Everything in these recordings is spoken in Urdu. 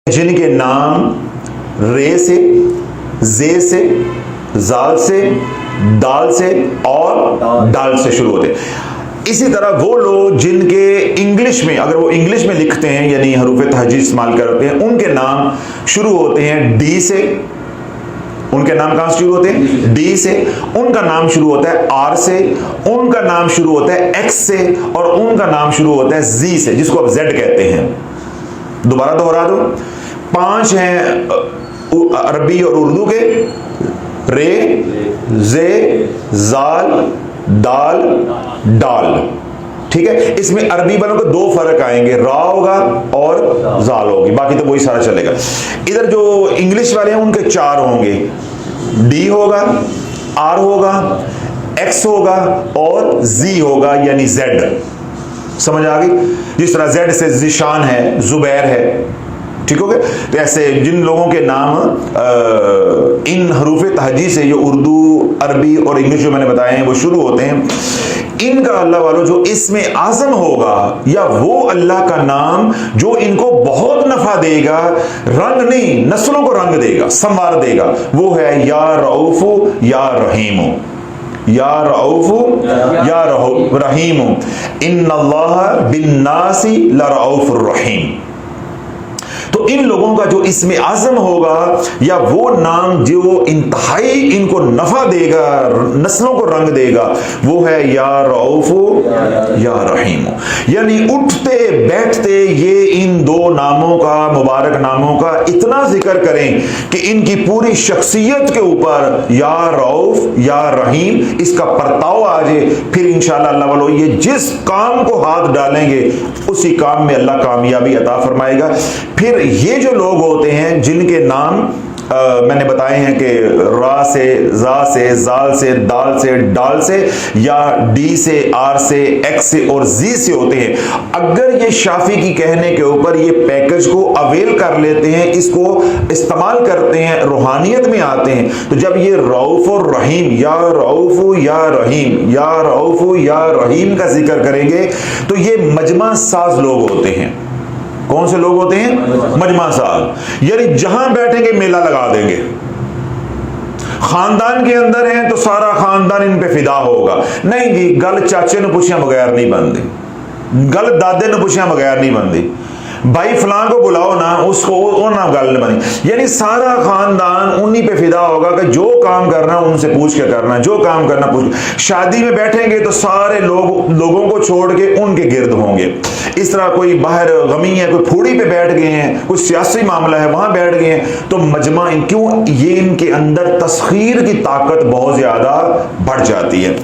جن کے نام رے سے، زے سے، زال سے، دال سے اور ڈال سے شروع ہوتے ہیں۔ اسی طرح وہ لوگ جن کے انگلش میں، اگر وہ انگلش میں لکھتے ہیں یعنی حروف تہجی استعمال کرتے ہیں، ان کے نام شروع ہوتے ہیں ڈی سے۔ ان کے نام کہاں سے شروع ہوتے ہیں؟ ڈی سے۔ ان کا نام شروع ہوتا ہے آر سے، ان کا نام شروع ہوتا ہے ایکس سے، اور ان کا نام شروع ہوتا ہے زی سے، جس کو آپ زیڈ کہتے ہیں۔ دوبارہ دوہرا دو، 5 ہیں عربی اور اردو کے، رے، زے، زال، دال، ڈال، ٹھیک ہے۔ اس میں عربی والوں کو 2 فرق آئیں گے، را ہوگا اور زال ہوگی، باقی تو وہی سارا چلے گا۔ ادھر جو انگلش والے ہیں ان کے 4 ہوں گے، ڈی ہوگا، آر ہوگا، ایکس ہوگا اور زی ہوگا یعنی زیڈ۔ سمجھ آ گئی؟ جس طرح زیڈ سے ذیشان ہے، زبیر ہے، ٹھیک ہو گیا۔ تو ایسے جن لوگوں کے نام ان حروف تہجی سے، جو اردو، عربی اور انگلش جو میں نے بتائے ہیں وہ شروع ہوتے ہیں، ان کا اللہ والوں جو اسم اعظم ہوگا یا وہ اللہ کا نام جو ان کو بہت نفع دے گا، رنگ نہیں نسلوں کو رنگ دے گا، سنوار دے گا، وہ ہے یا رؤوف یا رحیم۔ یا رؤوف یا رحیم، ان اللہ بالناس لرؤوف الرحیم۔ تو ان لوگوں کا جو اسم اعظم ہوگا یا وہ نام جو انتہائی ان کو نفع دے گا، نسلوں کو رنگ دے گا، وہ ہے یا رؤوف یا رحیم۔ یعنی اٹھتے بیٹھتے یہ ان 2 ناموں کا، مبارک ناموں کا اتنا ذکر کریں کہ ان کی پوری شخصیت کے اوپر یا رؤوف یا رحیم اس کا پرتاؤ آ جائے، پھر انشاءاللہ اللہ والو یہ جس کام کو ہاتھ ڈالیں گے اسی کام میں اللہ کامیابی عطا فرمائے گا۔ پھر یہ جو لوگ ہوتے ہیں جن کے نام میں نے بتائے ہیں کہ را سے، زا سے، زال سے، دال سے، ڈال سے، یا ڈی سے، آر سے، ایکس سے اور زی سے ہوتے ہیں، اگر یہ شافی کی کہنے کے اوپر یہ پیکج کو اویل کر لیتے ہیں، اس کو استعمال کرتے ہیں، روحانیت میں آتے ہیں، تو جب یہ رؤوف اور رحیم، یا رؤوف یا رحیم، یا رؤوف یا رحیم کا ذکر کریں گے تو یہ مجمع ساز لوگ ہوتے ہیں۔ کون سے لوگ ہوتے ہیں؟ مجمع ساز، یعنی جہاں بیٹھیں گے میلہ لگا دیں گے۔ خاندان کے اندر ہیں تو سارا خاندان ان پہ فدا ہوگا، نہیں جی گل چاچے نے پوچھیا بغیر نہیں بندی، گل دادے نے پوچھیا بغیر نہیں بندی، بھائی فلاں کو بلاؤ نا، اس کو نہ گل نہیں بنی، یعنی سارا خاندان انہی پہ فدا ہوگا کہ جو کام کرنا ان سے پوچھ کے کرنا، جو کام کرنا پوچھ۔ شادی میں بیٹھیں گے تو سارے لوگوں کو چھوڑ کے ان کے گرد ہوں گے۔ اس طرح کوئی باہر غمی ہے، کوئی پھوڑی پہ بیٹھ گئے ہیں، کوئی سیاسی معاملہ ہے وہاں بیٹھ گئے ہیں، تو مجمع کیوں یہ ان کے اندر تسخیر کی طاقت بہت زیادہ بڑھ جاتی ہے۔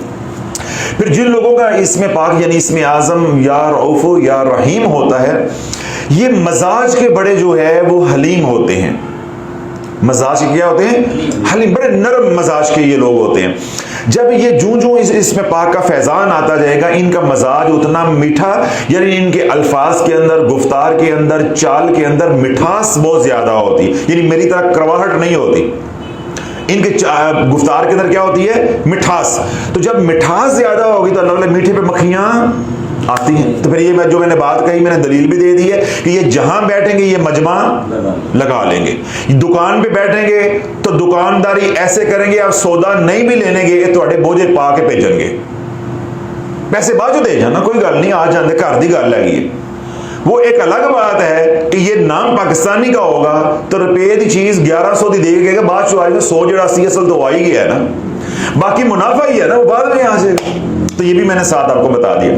پھر جن لوگوں کا اسم پاک یعنی اسم اعظم یا رؤوف یا رحیم ہوتا ہے، یہ مزاج کے بڑے جو ہے وہ حلیم ہوتے ہیں۔ مزاج کیا ہوتے ہیں؟ حلیم، بڑے نرم مزاج کے یہ لوگ ہوتے ہیں۔ جب یہ جوں اس میں پاک کا فیضان آتا جائے گا، ان کا مزاج اتنا میٹھا، یعنی ان کے الفاظ کے اندر، گفتار کے اندر، چال کے اندر مٹھاس بہت زیادہ ہوتی، یعنی میری طرح کرواہٹ نہیں ہوتی، ان کے گفتار کے اندر کیا ہوتی ہے؟ مٹھاس۔ تو جب مٹھاس زیادہ ہوگی تو اللہ والے میٹھے پہ مکھیاں آتی ہیں۔ تو پھر یہ جو میں نے بات کہی، میں نے دلیل بھی دے دی ہے کہ یہ جہاں بیٹھیں گے یہ مجمع لگا لیں گے۔ دکان پہ بیٹھیں گے تو دکانداری ایسے کریں گے، آپ سودا نہیں بھی لینے گے تو تھوڑے بوجھے پا کے بھیجن گے، پیسے باجو دے جانا، کوئی گل نہیں، آ جاندے، گھر دی گل ہے۔ وہ ایک الگ بات ہے کہ یہ نام پاکستانی کا ہوگا تو روپے دی چیز 1100 دی دے گے گا، بعد چ آئے گا 100 جڑا سی اصل تو آ ہی گیا ہے نا، باقی منافع ہی ہے نا، وہ بعد میں آ جائے گا۔ تو یہ بھی میں نے ساتھ آپ کو بتا دیا۔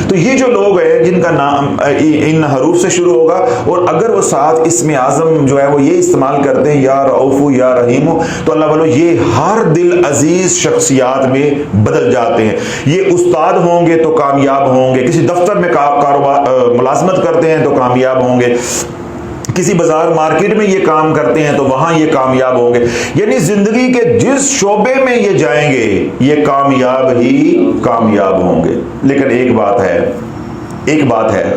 تو یہ جو لوگ ہیں جن کا نام ان حروف سے شروع ہوگا، اور اگر وہ ساتھ اسم اعظم جو ہے وہ یہ استعمال کرتے ہیں یا رؤوف یا رحیم، تو اللہ والو یہ ہر دل عزیز شخصیات میں بدل جاتے ہیں۔ یہ استاد ہوں گے تو کامیاب ہوں گے، کسی دفتر میں کاروبار ملازمت کرتے ہیں تو کامیاب ہوں گے، کسی بازار مارکیٹ میں یہ کام کرتے ہیں تو وہاں یہ کامیاب ہوں گے، یعنی زندگی کے جس شعبے میں یہ جائیں گے یہ کامیاب ہی کامیاب ہوں گے۔ لیکن ایک بات ہے،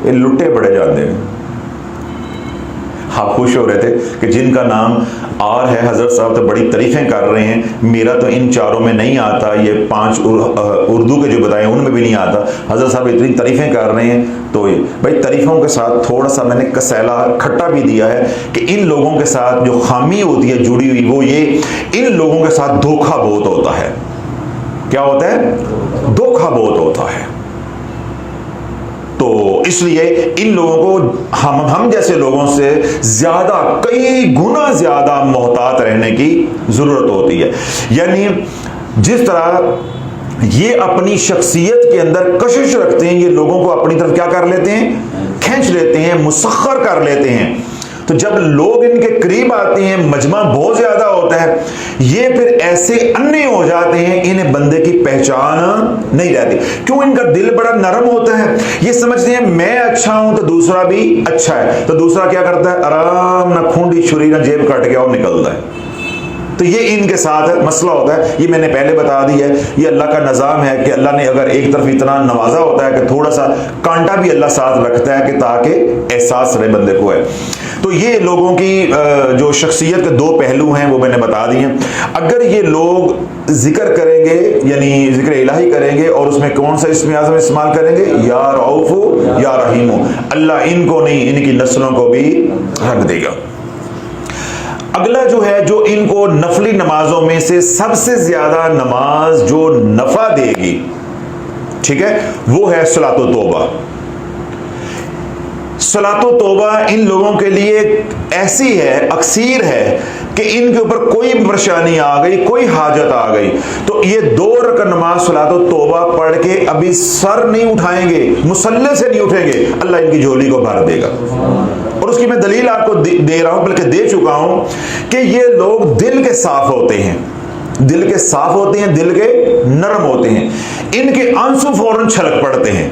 یہ لٹے بڑے جاتے ہیں، آپ خوش ہو رہے تھے کہ جن کا نام آر ہے حضرت صاحب تو بڑی تعریفیں کر رہے ہیں، میرا تو ان چاروں میں نہیں آتا، یہ 5 اردو کے جو بتائے ان میں بھی نہیں آتا، حضرت صاحب اتنی تعریفیں کر رہے ہیں۔ تو یہ بھائی تعریفوں کے ساتھ تھوڑا سا میں نے کسیلا کھٹا بھی دیا ہے کہ ان لوگوں کے ساتھ جو خامی ہوتی ہے جڑی ہوئی، وہ یہ ان لوگوں کے ساتھ دھوکہ بہت ہوتا ہے۔ کیا ہوتا ہے؟ دھوکہ بہت ہوتا ہے۔ تو اس لیے ان لوگوں کو ہم جیسے لوگوں سے زیادہ، کئی گنا زیادہ محتاط رہنے کی ضرورت ہوتی ہے۔ یعنی جس طرح یہ اپنی شخصیت کے اندر کشش رکھتے ہیں، یہ لوگوں کو اپنی طرف کیا کر لیتے ہیں؟ کھینچ لیتے ہیں، مسخر کر لیتے ہیں۔ تو جب لوگ ان کے قریب آتے ہیں، مجمع بہت زیادہ ہوتا ہے، یہ پھر ایسے انے ہو جاتے ہیں، انہیں بندے کی پہچان نہیں رہتی۔ کیوں؟ ان کا دل بڑا نرم ہوتا ہے، یہ سمجھتے ہیں میں اچھا ہوں تو دوسرا بھی اچھا ہے، تو دوسرا کیا کرتا ہے؟ آرام نہ کھونڈی چھری نہ جیب کٹ کے اور نکلتا ہے۔ تو یہ ان کے ساتھ مسئلہ ہوتا ہے۔ یہ میں نے پہلے بتا دی ہے، یہ اللہ کا نظام ہے کہ اللہ نے اگر ایک طرف اتنا نوازا ہوتا ہے کہ تھوڑا سا کانٹا بھی اللہ ساتھ رکھتا ہے کہ تاکہ احساس رہے بندے کو ہے۔ تو یہ لوگوں کی جو شخصیت کے 2 پہلو ہیں وہ میں نے بتا دی ہیں۔ اگر یہ لوگ ذکر کریں گے، یعنی ذکر الہی کریں گے، اور اس میں کون سا اسم اعظم استعمال کریں گے؟ یا رؤوف یا رحیم، اللہ ان کو نہیں، ان کی نسلوں کو بھی رکھ دے گا۔ اگلا جو ہے، جو ان کو نفلی نمازوں میں سے سب سے زیادہ نماز جو نفع دے گی، ٹھیک ہے، وہ ہے صلاۃ و توبہ۔ صلاۃ و توبہ ان لوگوں کے لیے ایسی ہے، اکثیر ہے کہ ان کے اوپر کوئی پریشانی آ گئی، کوئی حاجت آ گئی تو یہ 2 رکعت نماز صلاۃ و توبہ پڑھ کے ابھی سر نہیں اٹھائیں گے، مصلی سے نہیں اٹھیں گے، اللہ ان کی جھولی کو بھر دے گا۔ اور اس کی میں دلیل آپ کو دے رہا ہوں، بلکہ دے چکا ہوں، کہ یہ لوگ دل کے صاف ہوتے ہیں، دل کے صاف ہوتے ہیں، دل کے نرم ہوتے ہیں، ان کے آنسو فوراً چھلک پڑتے ہیں۔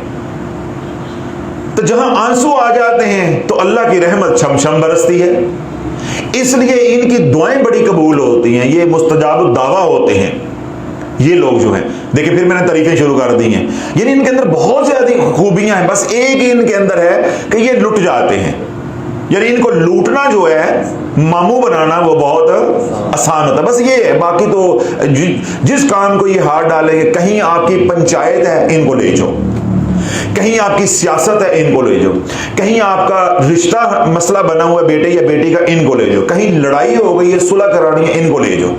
تو جہاں آنسو آ جاتے ہیں تو اللہ کی رحمت چھم چھم برستی ہے، اس لیے ان کی دعائیں بڑی قبول ہوتی ہیں، یہ مستجاب الدعویٰ ہوتے ہیں یہ لوگ جو ہیں۔ دیکھیں پھر میں نے تعریفیں شروع کر دی ہیں، یعنی ان کے اندر بہت زیادہ خوبیاں ہیں، بس ایک ہی ان کے اندر ہے کہ یہ لٹ جاتے ہیں۔ یعنی ان کو لوٹنا جو ہے، ماموں بنانا، وہ بہت آسان ہوتا ہے، بس یہ ہے۔ باقی تو جس کام کو یہ ہاتھ ڈالیں گے، کہیں آپ کی پنچایت ہے ان کو لے جاؤ، کہیں آپ کی سیاست ہے ان کو لے جاؤ، کہیں آپ کا رشتہ مسئلہ بنا ہوا ہے بیٹے یا بیٹی کا، ان کو لے جاؤ، کہیں لڑائی ہو گئی ہے، صلح کرانی ہے، ان کو لے جاؤ۔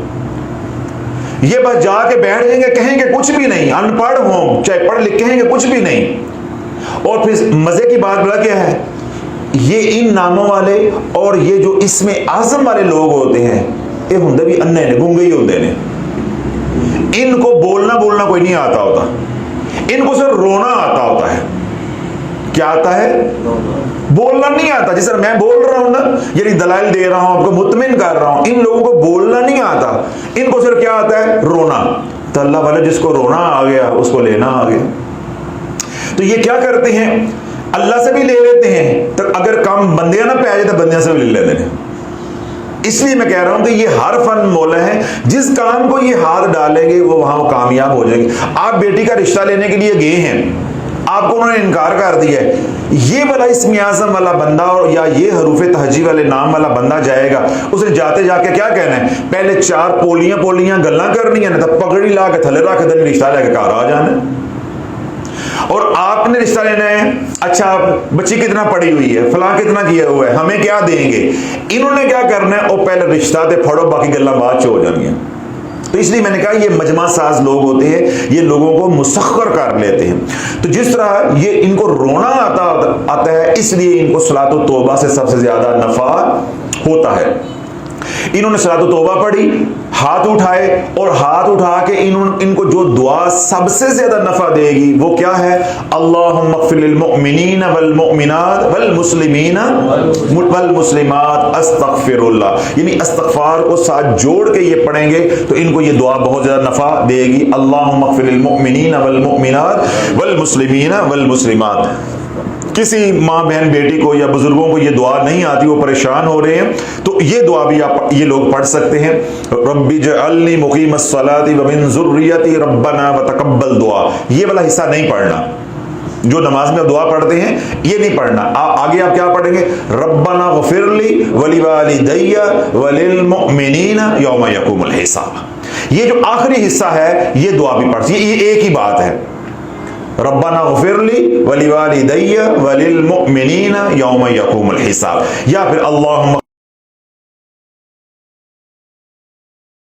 یہ بس جا کے بیٹھ جائیں گے، کہیں گے کچھ بھی نہیں، ان پڑھ ہوں چاہے پڑھ لکھ، کہیں گے کچھ بھی نہیں۔ اور پھر مزے کی بات بڑا کیا ہے، یہ ان ناموں والے اور یہ جو اسم اعظم والے لوگ ہوتے ہیں، یہ ہوندے بھی انے نے، گونگے ہی ہوندے نے، ان کو بولنا کوئی نہیں آتا ہوتا، ان کو صرف رونا آتا ہوتا ہے۔ کیا آتا ہے؟ بولنا نہیں آتا۔ جس طرح میں بول رہا ہوں نا، یعنی دلائل دے رہا ہوں، آپ کو مطمئن کر رہا ہوں، ان لوگوں کو بولنا نہیں آتا، ان کو صرف کیا آتا ہے؟ رونا۔ تو اللہ والے جس کو رونا آ گیا اس کو لینا آ گیا۔ تو یہ کیا کرتے ہیں؟ اللہ سے بھی لے لیتے ہیں، تو اگر کام بندیاں نہ پہ آ جائے تو بندیاں سے بھی لے لیتے ہیں۔ اس لیے میں کہہ رہا ہوں کہ یہ ہر فن مولا ہے، جس کام کو یہ ہاتھ ڈالیں گے وہ وہاں کامیاب ہو جائیں گے۔ آپ بیٹی کا رشتہ لینے کے لیے گئے ہیں، آپ کو انہوں نے انکار کر دیا ہے، یہ والا اسم اعظم والا بندہ اور یا یہ حروف تہجی والے نام والا بندہ جائے گا، اسے جاتے جا کے کیا کہنا ہے؟ پہلے 4 پولیاں گلاں کرنی ہیں، تو پگڑی لا کے تھلے رکھ دیں، رشتہ لے کے گھر آ جانا۔ اور آپ نے رشتہ لینا ہے، اچھا بچی کتنا پڑھی ہوئی ہے، فلاں کتنا کیا ہوا ہے، ہمیں کیا دیں گے؟ انہوں نے کیا کرنا ہے؟ اور پہلے رشتہ تے پھڑو، باقی گلاں بعد چ ہو جانی ہیں۔ تو اس لیے میں نے کہا یہ مجمع ساز لوگ ہوتے ہیں، یہ لوگوں کو مسخر کر لیتے ہیں۔ تو جس طرح یہ ان کو رونا آتا ہے، اس لیے ان کو صلاۃ و توبہ سے سب سے زیادہ نفع ہوتا ہے۔ انہوں نے صلاۃ و توبہ پڑھی، ہاتھ اٹھائے، اور ہاتھ اٹھا کے ان کو جو دعا سب سے زیادہ نفع دے گی وہ کیا ہے؟ اللہم اغفر للمؤمنین والمؤمنات والمسلمین والمسلمات استغفر اللہ، یعنی استغفار کو ساتھ جوڑ کے یہ پڑھیں گے تو ان کو یہ دعا بہت زیادہ نفع دے گی۔ اللہم اغفر للمؤمنین والمؤمنات والمسلمین والمسلمات۔ کسی ماں بہن بیٹی کو یا بزرگوں کو یہ دعا نہیں آتی، وہ پریشان ہو رہے ہیں، تو یہ دعا بھی یہ لوگ پڑھ سکتے ہیں۔ رب اجعلنی مقیم الصلاۃ ومن ذریتی ربنا وتقبل دعا، یہ والا حصہ نہیں پڑھنا، جو نماز میں دعا پڑھتے ہیں یہ نہیں پڑھنا. آگے آپ کیا پڑھیں گے؟ ربنا اغفر لی ولوالدی وللمؤمنین یوم یقوم الحساب. یہ جو آخری حصہ ہے یہ دعا بھی پڑھ سکتے، یہ ایک ہی بات ہے. ربنا اغفر لی ولوالدی وللمؤمنین یوم یقوم الحساب، یا پھر اللہم